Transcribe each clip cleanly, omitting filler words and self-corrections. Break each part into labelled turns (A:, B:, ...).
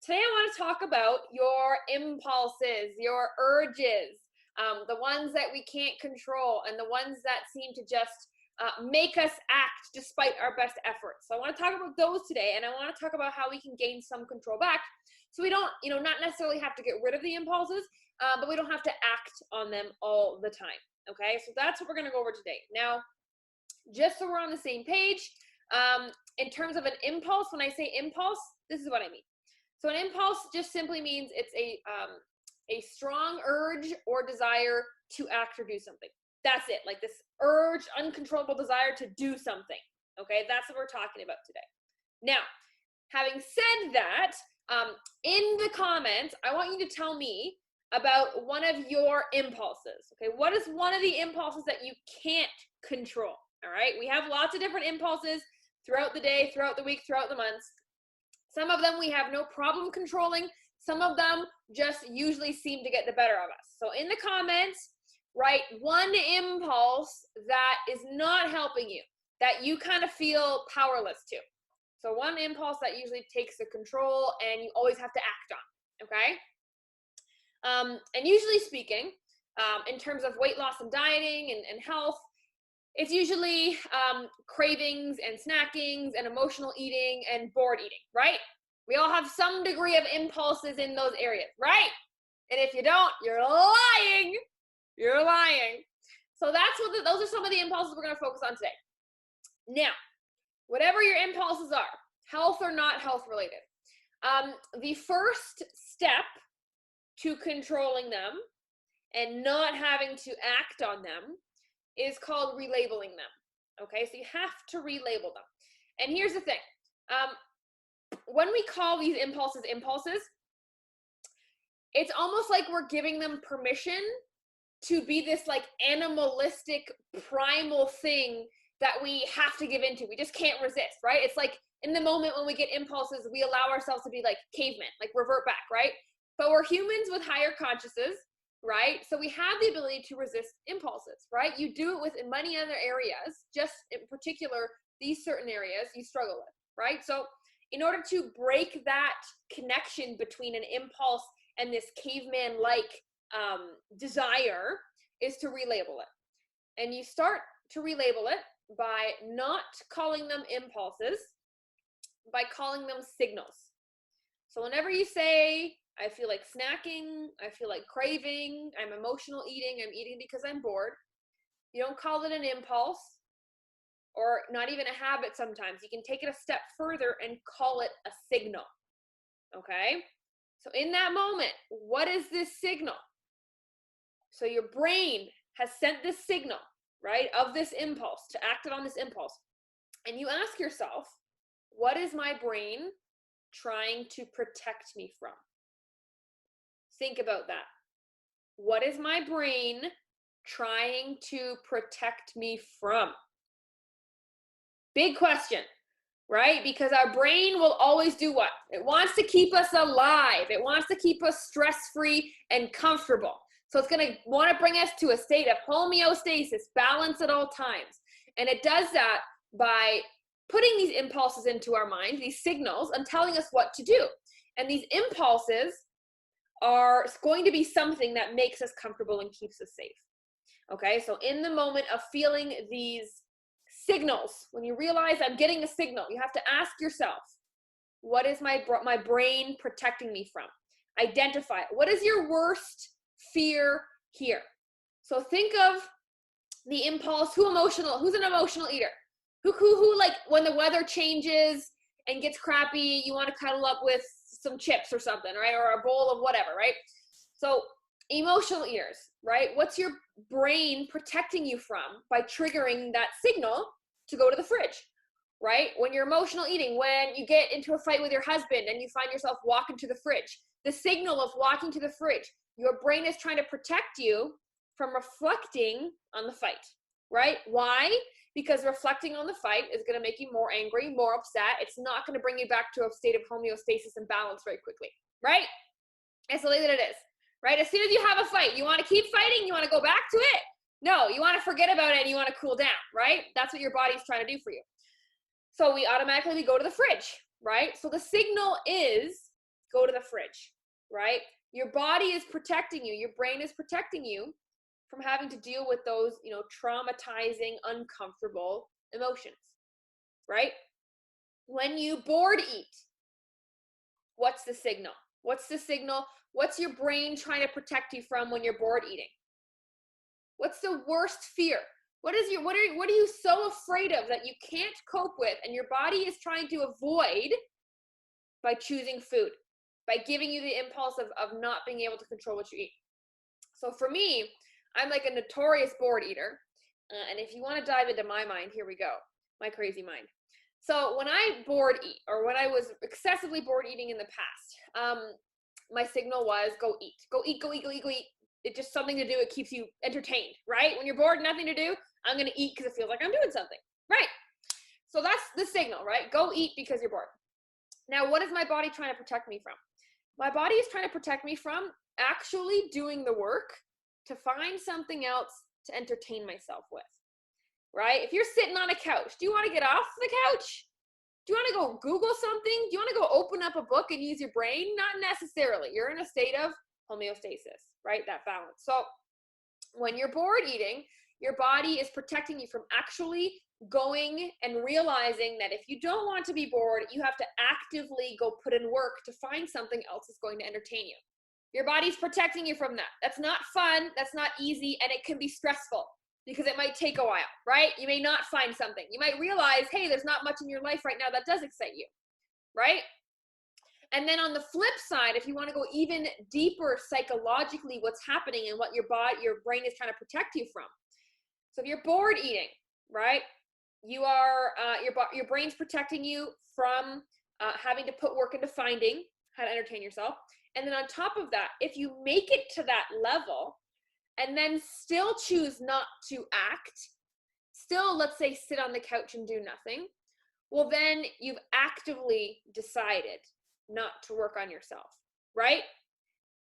A: Today I want to talk about your impulses, your urges, the ones that we can't control and the ones that seem to just make us act despite our best efforts. So I want to talk about those today, and I want to talk about how we can gain some control back so we don't, not necessarily have to get rid of the impulses, but we don't have to act on them all the time. Okay, so that's what we're going to go over today. Now, just so we're on the same page, in terms of an impulse, when I say impulse, this is what I mean. So an impulse just simply means it's a strong urge or desire to act or do something. That's it, like this urge, uncontrollable desire to do something. Okay, that's what we're talking about today. Now, having said that, in the comments, I want you to tell me about one of your impulses. Okay, what is one of the impulses that you can't control? All right, we have lots of different impulses throughout the day, throughout the week, throughout the months. Some of them we have no problem controlling. Some of them just usually seem to get the better of us. So in the comments, write one impulse that is not helping you, that you kind of feel powerless to. So one impulse that usually takes the control and you always have to act on, okay? And usually speaking, in terms of weight loss and dieting and health, it's usually cravings and snackings and emotional eating and bored eating, right? We all have some degree of impulses in those areas, right? And if you don't, you're lying. You're lying. So that's what those are some of the impulses we're going to focus on today. Now, whatever your impulses are, health or not health related, the first step to controlling them and not having to act on them is called relabeling them. Okay, so you have to relabel them. And here's the thing. When we call these impulses, it's almost like we're giving them permission to be this like animalistic, primal thing that we have to give into. We just can't resist, right? It's like in the moment when we get impulses, we allow ourselves to be like cavemen, like revert back, right? But we're humans with higher consciousness, right? So we have the ability to resist impulses, right? You do it with many other areas, just in particular, these certain areas you struggle with, right? So in order to break that connection between an impulse and this caveman-like desire is to relabel it. And you start to relabel it by not calling them impulses, by calling them signals. So whenever you say, I feel like snacking, I feel like craving, I'm emotional eating, I'm eating because I'm bored, you don't call it an impulse or not even a habit sometimes. You can take it a step further and call it a signal, okay? So in that moment, what is this signal? So your brain has sent this signal, right, of this impulse, to act on this impulse. And you ask yourself, what is my brain trying to protect me from? Think about that. What is my brain trying to protect me from? Big question, right? Because our brain will always do what? It wants to keep us alive. It wants to keep us stress-free and comfortable. So it's going to want to bring us to a state of homeostasis, balance at all times. And it does that by putting these impulses into our mind, these signals, and telling us what to do. And these impulses are going to be something that makes us comfortable and keeps us safe. Okay, so in the moment of feeling these signals, when you realize I'm getting a signal, you have to ask yourself, what is my brain protecting me from? Identify it. What is your worst fear here? So think of the impulse. Who's an emotional eater? Who like when the weather changes and gets crappy, you want to cuddle up with some chips or something, right? Or a bowl of whatever, right? So emotional eaters, right? What's your brain protecting you from by triggering that signal to go to the fridge, right? When you're emotional eating, when you get into a fight with your husband and you find yourself walking to the fridge, the signal of walking to the fridge, your brain is trying to protect you from reflecting on the fight, right? Why? Because reflecting on the fight is going to make you more angry, more upset. It's not going to bring you back to a state of homeostasis and balance very quickly, right? It's the way that it is, right? As soon as you have a fight, you want to keep fighting, you want to go back to it? No, you want to forget about it and you want to cool down, right? That's what your body's trying to do for you. So we automatically go to the fridge, right? So the signal is go to the fridge, right? Your body is protecting you. Your brain is protecting you from having to deal with those, traumatizing, uncomfortable emotions, right? When you bored eat, what's the signal? What's the signal? What's your brain trying to protect you from when you're bored eating? What's the worst fear? What are you so afraid of that you can't cope with and your body is trying to avoid by choosing food, by giving you the impulse of not being able to control what you eat? So for me, I'm like a notorious bored eater. And if you want to dive into my mind, here we go, my crazy mind. So when I bored eat, or when I was excessively bored eating in the past, my signal was go eat, go eat, go eat, go eat, go eat. It's just something to do. It keeps you entertained, right? When you're bored, nothing to do, I'm going to eat because it feels like I'm doing something, right? So that's the signal, right? Go eat because you're bored. Now, what is my body trying to protect me from? My body is trying to protect me from actually doing the work to find something else to entertain myself with, right? If you're sitting on a couch, do you want to get off the couch? Do you want to go Google something? Do you want to go open up a book and use your brain? Not necessarily. You're in a state of homeostasis, right? That balance. So when you're bored eating, your body is protecting you from actually going and realizing that if you don't want to be bored, you have to actively go put in work to find something else that's going to entertain you. Your body's protecting you from that. That's not fun. That's not easy. And it can be stressful because it might take a while, right? You may not find something. You might realize, hey, there's not much in your life right now that does excite you, right? And then on the flip side, if you want to go even deeper psychologically, what's happening and what your brain is trying to protect you from. So if you're bored eating, right, you are your brain's protecting you from having to put work into finding how to entertain yourself. And then on top of that, if you make it to that level and then still choose not to act, still, let's say, sit on the couch and do nothing, well, then you've actively decided not to work on yourself, right?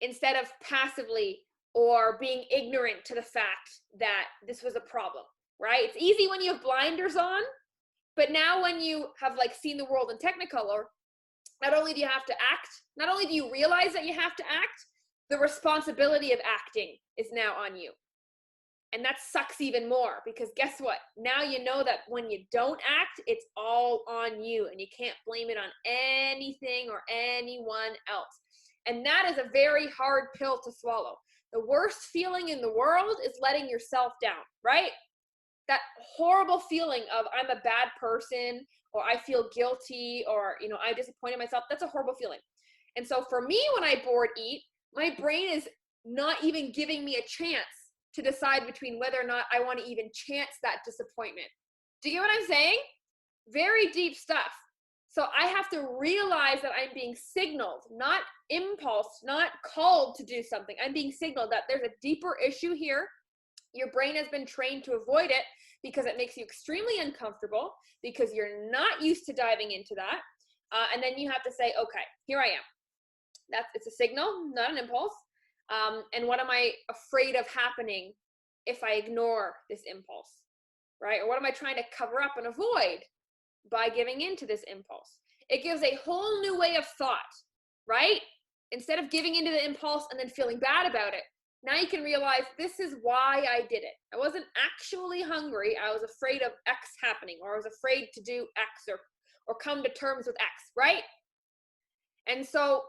A: Instead of passively or being ignorant to the fact that this was a problem, right? It's easy when you have blinders on, but now when you have like seen the world in Technicolor, not only do you have to act, not only do you realize that you have to act, the responsibility of acting is now on you. And that sucks even more because guess what? Now you know that when you don't act, it's all on you and you can't blame it on anything or anyone else. And that is a very hard pill to swallow. The worst feeling in the world is letting yourself down, right? That horrible feeling of I'm a bad person or I feel guilty or, I disappointed myself. That's a horrible feeling. And so for me, when I bored eat, my brain is not even giving me a chance to decide between whether or not I want to even chance that disappointment. Do you get what I'm saying? Very deep stuff. So I have to realize that I'm being signaled, not impulse, not called to do something. I'm being signaled that there's a deeper issue here. Your brain has been trained to avoid it because it makes you extremely uncomfortable because you're not used to diving into that. And then you have to say, okay, here I am. It's a signal, not an impulse. And what am I afraid of happening if I ignore this impulse, right? Or what am I trying to cover up and avoid by giving into this impulse? It gives a whole new way of thought, right? Instead of giving into the impulse and then feeling bad about it, now you can realize this is why I did it. I wasn't actually hungry. I was afraid of X happening, or I was afraid to do X or come to terms with X, right? And so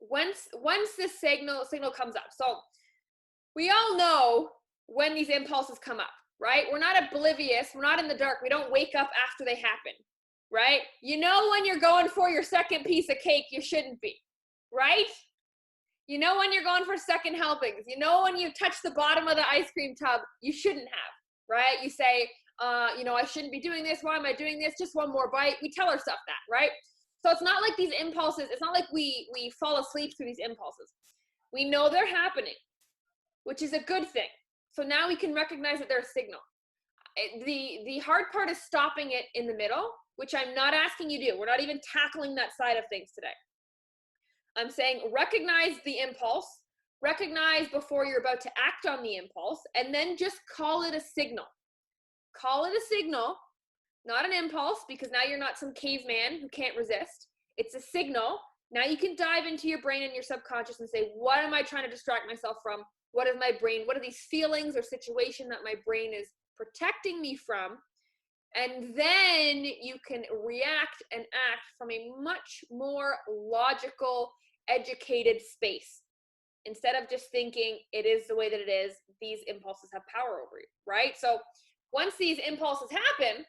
A: once this signal comes up, so we all know when these impulses come up, right? We're not oblivious. We're not in the dark. We don't wake up after they happen, right? You know when you're going for your second piece of cake, you shouldn't be, right? You know when you're going for second helpings. You know when you touch the bottom of the ice cream tub, you shouldn't have, right? You say, I shouldn't be doing this. Why am I doing this? Just one more bite. We tell ourselves that, right? So it's not like these impulses, it's not like we fall asleep through these impulses. We know they're happening, which is a good thing. So now we can recognize that they're a signal. The hard part is stopping it in the middle, which I'm not asking you to do. We're not even tackling that side of things today. I'm saying recognize the impulse, recognize before you're about to act on the impulse, and then just call it a signal. Call it a signal, not an impulse, because now you're not some caveman who can't resist. It's a signal, Now you can dive into your brain and your subconscious and say, what am I trying to distract myself from? What is my brain? What are these feelings or situation that my brain is protecting me from? And then you can react and act from a much more logical, educated space. Instead of just thinking it is the way that it is, these impulses have power over you, right? So once these impulses happen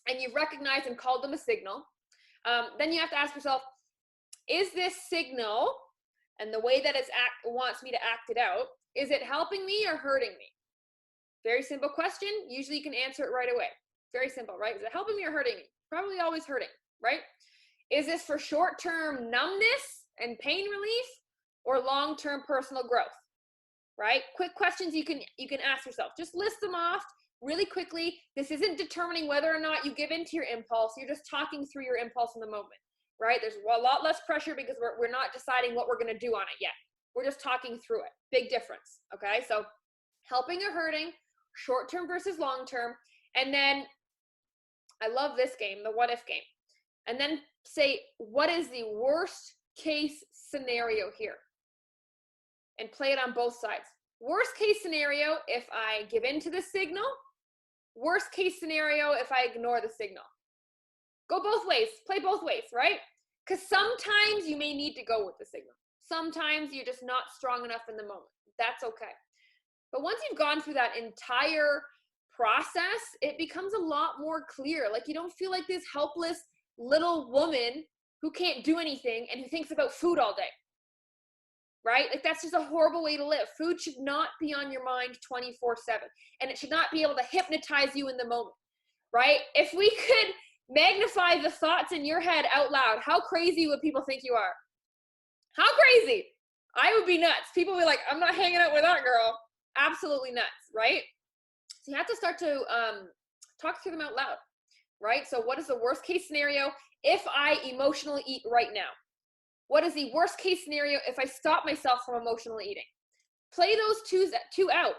A: and you've recognized and called them a signal, then you have to ask yourself, is this signal and the way that it wants me to act it out, is it helping me or hurting me? Very simple question. Usually you can answer it right away. Very simple, right? Is it helping me or hurting me? Probably always hurting, right? Is this for short-term numbness and pain relief or long-term personal growth, right? Quick questions you can ask yourself. Just list them off really quickly. This isn't determining whether or not you give in to your impulse. You're just talking through your impulse in the moment, right? There's a lot less pressure because we're not deciding what we're going to do on it yet. We're just talking through it. Big difference, okay? So helping or hurting, short-term versus long-term, and then I love this game, the what if game. And then say, what is the worst case scenario here? And play it on both sides. Worst case scenario, if I give in to the signal. Worst case scenario, if I ignore the signal. Go both ways, play both ways, right? Because sometimes you may need to go with the signal. Sometimes you're just not strong enough in the moment. That's okay. But once you've gone through that entire process, it becomes a lot more clear. Like you don't feel like this helpless little woman who can't do anything and who thinks about food all day, right? Like that's just a horrible way to live. Food should not be on your mind 24/7, and it should not be able to hypnotize you in the moment, right? If we could magnify the thoughts in your head out loud, how crazy would people think you are? How crazy? I would be nuts. People would be like, I'm not hanging out with that girl. Absolutely nuts, right? So you have to start to talk through them out loud, right? So what is the worst case scenario if I emotionally eat right now? What is the worst case scenario if I stop myself from emotionally eating? Play those two out,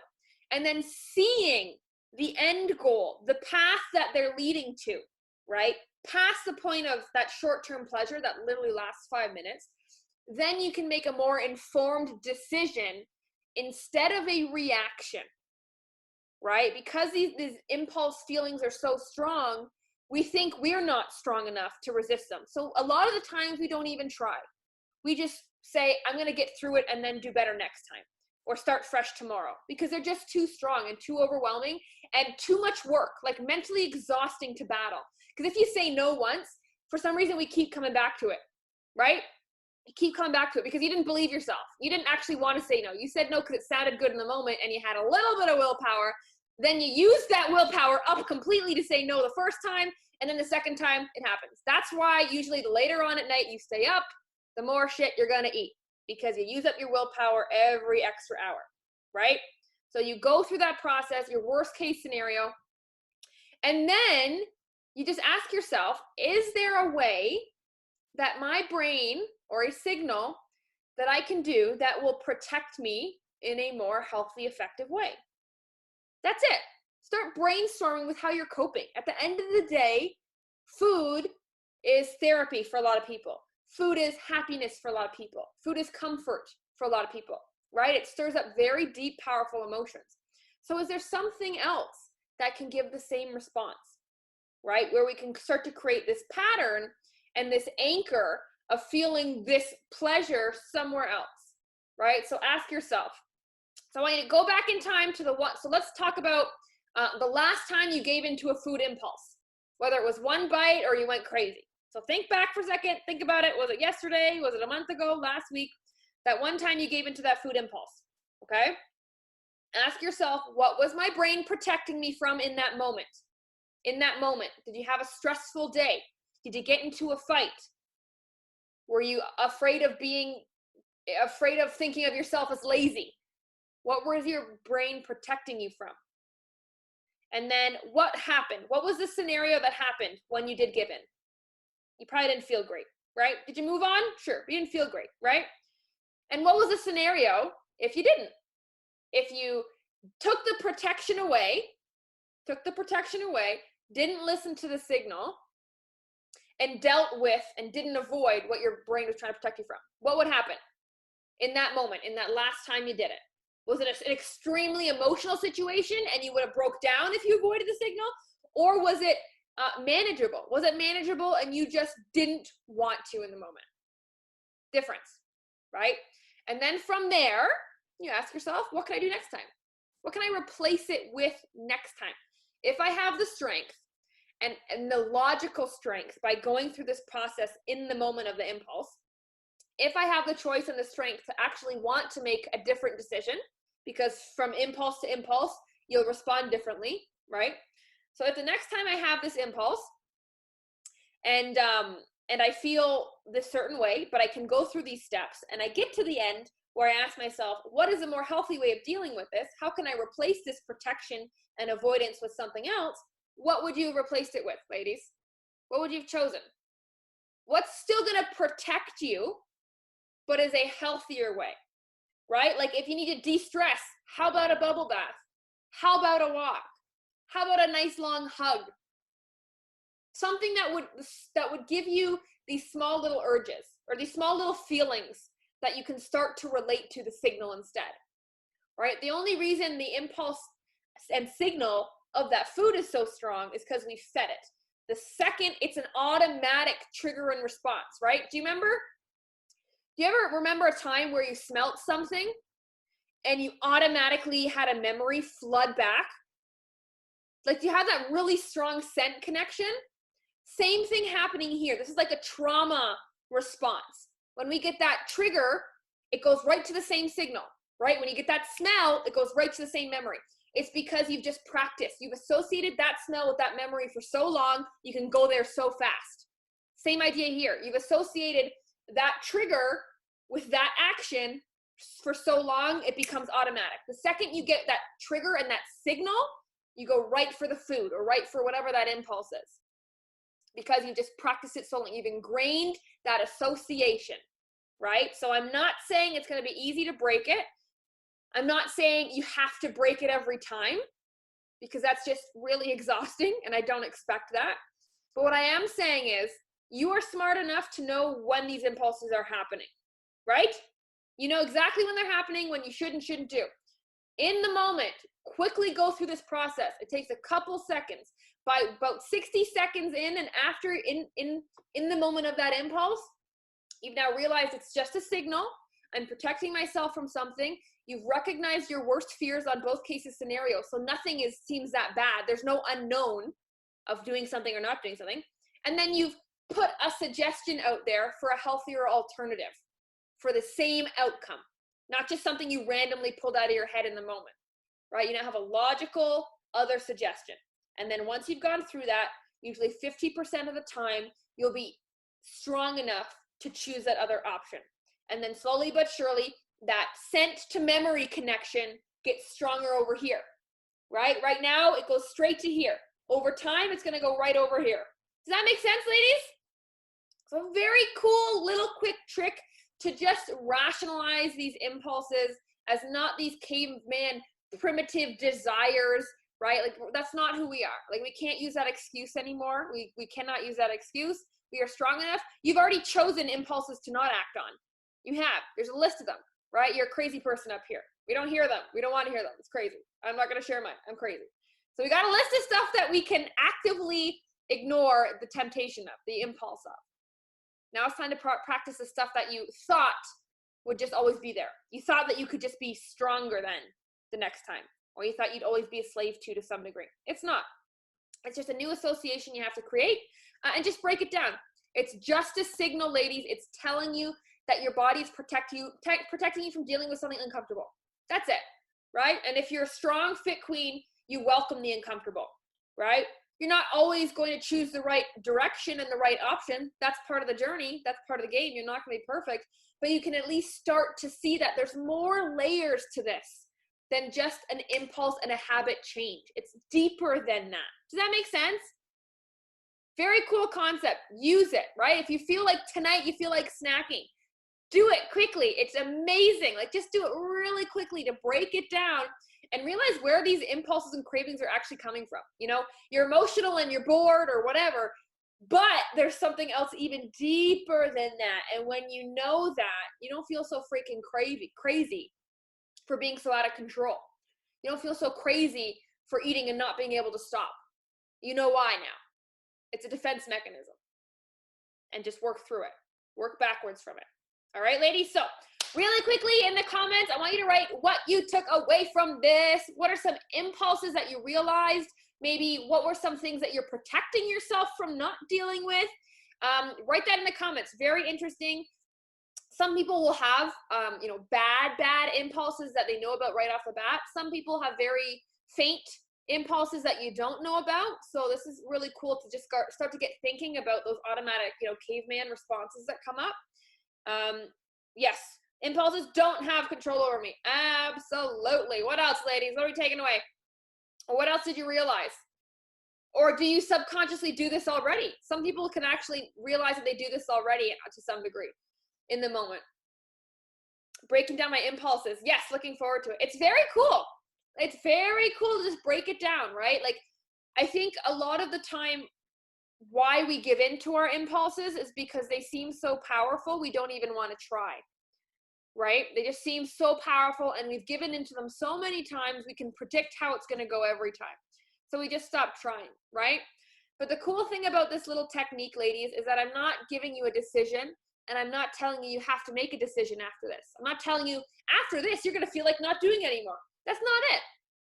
A: and then seeing the end goal, the path that they're leading to, right? Past the point of that short-term pleasure that literally lasts 5 minutes, then you can make a more informed decision instead of a reaction. Right? Because these impulse feelings are so strong, we think we're not strong enough to resist them. So a lot of the times we don't even try. We just say, I'm going to get through it and then do better next time, or start fresh tomorrow, because they're just too strong and too overwhelming and too much work, like mentally exhausting to battle. Because if you say no once, for some reason we keep coming back to it, right? You keep coming back to it because you didn't believe yourself. You didn't actually want to say no. You said no because it sounded good in the moment and you had a little bit of willpower. Then you use that willpower up completely to say no the first time, and then the second time it happens. That's why usually the later on at night you stay up, the more shit you're going to eat, because you use up your willpower every extra hour, right? So you go through that process, your worst case scenario, and then you just ask yourself, is there a way that my brain, or a signal that I can do that will protect me in a more healthy, effective way? That's it. Start brainstorming with how you're coping. At the end of the day, food is therapy for a lot of people. Food is happiness for a lot of people. Food is comfort for a lot of people, right? It stirs up very deep, powerful emotions. So is there something else that can give the same response, right? Where we can start to create this pattern and this anchor of feeling this pleasure somewhere else, right? So ask yourself. So I want you to go back in time to the one. So let's talk about the last time you gave into a food impulse, whether it was one bite or you went crazy. So think back for a second. Think about it. Was it yesterday? Was it a month ago? Last week? That one time you gave into that food impulse, okay? Ask yourself, what was my brain protecting me from in that moment? In that moment, did you have a stressful day? Did you get into a fight? Were you afraid of thinking of yourself as lazy? What was your brain protecting you from? And then what happened? What was the scenario that happened when you did give in? You probably didn't feel great, right? Did you move on? Sure, you didn't feel great, right? And what was the scenario if you didn't? If you took the protection away, didn't listen to the signal, and dealt with and didn't avoid what your brain was trying to protect you from, what would happen in that moment, in that last time you did it? Was it an extremely emotional situation and you would have broke down if you avoided the signal? Or was it manageable? Was it manageable and you just didn't want to in the moment? Difference, right? And then from there, you ask yourself, what can I do next time? What can I replace it with next time? If I have the strength and the logical strength by going through this process in the moment of the impulse, if I have the choice and the strength to actually want to make a different decision, because from impulse to impulse, you'll respond differently, right? So if the next time I have this impulse and I feel this certain way, but I can go through these steps and I get to the end where I ask myself, what is a more healthy way of dealing with this? How can I replace this protection and avoidance with something else? What would you have replaced it with, ladies? What would you have chosen? What's still going to protect you, but is a healthier way, right? Like if you need to de-stress, how about a bubble bath? How about a walk? How about a nice long hug? Something that would give you these small little urges or these small little feelings that you can start to relate to the signal instead, right? The only reason the impulse and signal of that food is so strong is because we've fed it. The second, it's an automatic trigger and response, right? Do you ever remember a time where you smelt something and you automatically had a memory flood back? Like you have that really strong scent connection? Same thing happening here. This is like a trauma response. When we get that trigger, it goes right to the same signal, right? When you get that smell, it goes right to the same memory. It's because you've just practiced. You've associated that smell with that memory for so long, you can go there so fast. Same idea here. You've associated that trigger with that action for so long, it becomes automatic. The second you get that trigger and that signal, you go right for the food or right for whatever that impulse is. Because you just practice it so long. You've ingrained that association, right? So I'm not saying it's going to be easy to break it. I'm not saying you have to break it every time because that's just really exhausting and I don't expect that. But what I am saying is you are smart enough to know when these impulses are happening, right? You know exactly when they're happening, when you should and shouldn't do. In the moment, quickly go through this process. It takes a couple seconds. By about 60 seconds in and after in the moment of that impulse, you've now realized it's just a signal. I'm protecting myself from something. You've recognized your worst fears on both cases scenarios. So nothing seems that bad. There's no unknown of doing something or not doing something. And then you've put a suggestion out there for a healthier alternative for the same outcome, not just something you randomly pulled out of your head in the moment, right? You now have a logical other suggestion. And then once you've gone through that, usually 50% of the time, you'll be strong enough to choose that other option. And then slowly but surely, that scent to memory connection gets stronger over here, right? Right now, it goes straight to here. Over time, it's going to go right over here. Does that make sense, ladies? So a very cool little quick trick to just rationalize these impulses as not these caveman primitive desires, right? Like that's not who we are. Like we can't use that excuse anymore. We cannot use that excuse. We are strong enough. You've already chosen impulses to not act on. You have. There's a list of them, right? You're a crazy person up here. We don't hear them. We don't want to hear them. It's crazy. I'm not going to share mine. I'm crazy. So we got a list of stuff that we can actively ignore the temptation of, the impulse of. Now it's time to practice the stuff that you thought would just always be there. You thought that you could just be stronger than the next time, or you thought you'd always be a slave to some degree. It's not. It's just a new association you have to create and just break it down. It's just a signal, ladies. It's telling you that your body is protecting you from dealing with something uncomfortable. That's it, right? And if you're a strong, fit queen, you welcome the uncomfortable, right? You're not always going to choose the right direction and the right option. That's part of the journey. That's part of the game. You're not going to be perfect, but you can at least start to see that there's more layers to this than just an impulse and a habit change. It's deeper than that. Does that make sense? Very cool concept. Use it, right? If you feel like tonight, you feel like snacking, do it quickly. It's amazing. Like just do it really quickly to break it down and realize where these impulses and cravings are actually coming from. You know, you're emotional and you're bored or whatever. But there's something else even deeper than that. And when you know that, you don't feel so freaking crazy for being so out of control. You don't feel so crazy for eating and not being able to stop. You know why now. It's a defense mechanism. And just work through it. Work backwards from it. All right, ladies? So really quickly in the comments, I want you to write what you took away from this. What are some impulses that you realized? Maybe what were some things that you're protecting yourself from not dealing with? Write that in the comments. Very interesting. Some people will have, bad impulses that they know about right off the bat. Some people have very faint impulses that you don't know about. So this is really cool to just start to get thinking about those automatic, caveman responses that come up. Yes, impulses don't have control over me. Absolutely. What else, ladies? What are we taking away? What else did you realize? Or do you subconsciously do this already? Some people can actually realize that they do this already to some degree in the moment. Breaking down my impulses. Yes, looking forward to it. It's very cool. It's very cool to just break it down, right? Like, I think a lot of the time why we give in to our impulses is because they seem so powerful, we don't even want to try, right? They just seem so powerful, and we've given into them so many times, we can predict how it's going to go every time. So we just stop trying, right? But the cool thing about this little technique, ladies, is that I'm not giving you a decision, and I'm not telling you have to make a decision after this. I'm not telling you after this, you're going to feel like not doing it anymore. That's not it.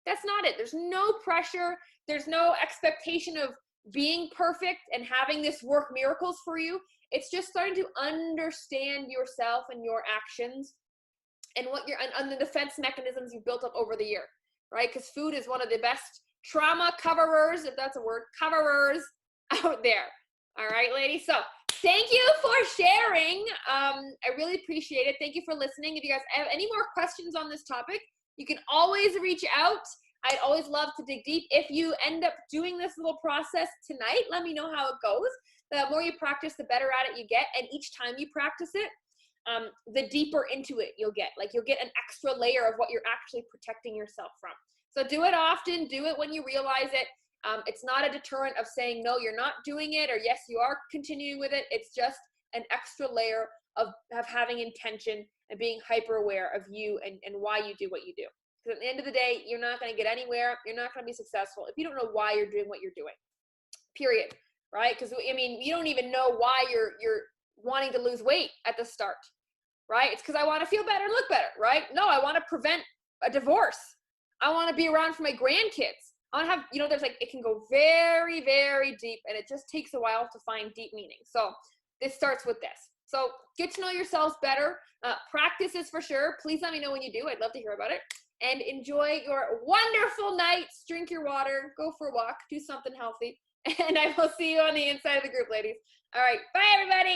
A: That's not it. There's no pressure. There's no expectation of being perfect and having this work miracles for you. It's just starting to understand yourself and your actions and what and the defense mechanisms you've built up over the year, right? Because food is one of the best trauma coverers, if that's a word, coverers out there. All right, ladies. So thank you for sharing. I really appreciate it. Thank you for listening. If you guys have any more questions on this topic, you can always reach out. I'd always love to dig deep. If you end up doing this little process tonight, let me know how it goes. The more you practice, the better at it you get. And each time you practice it, the deeper into it you'll get. Like, you'll get an extra layer of what you're actually protecting yourself from. So do it often. Do it when you realize it. It's not a deterrent of saying, no, you're not doing it, or yes, you are continuing with it. It's just an extra layer of having intention and being hyper aware of you and why you do what you do. Because at the end of the day, you're not going to get anywhere. You're not going to be successful if you don't know why you're doing what you're doing, period. Right? Because, I mean, you don't even know why you're wanting to lose weight at the start, right? It's because I want to feel better and look better, right? No, I want to prevent a divorce. I want to be around for my grandkids. I want to have, there's it can go very, very deep, and it just takes a while to find deep meaning. So this starts with this. So get to know yourselves better. Practice this for sure. Please let me know when you do. I'd love to hear about it. And enjoy your wonderful nights. Drink your water. Go for a walk. Do something healthy. And I will see you on the inside of the group, ladies. All right. Bye, everybody.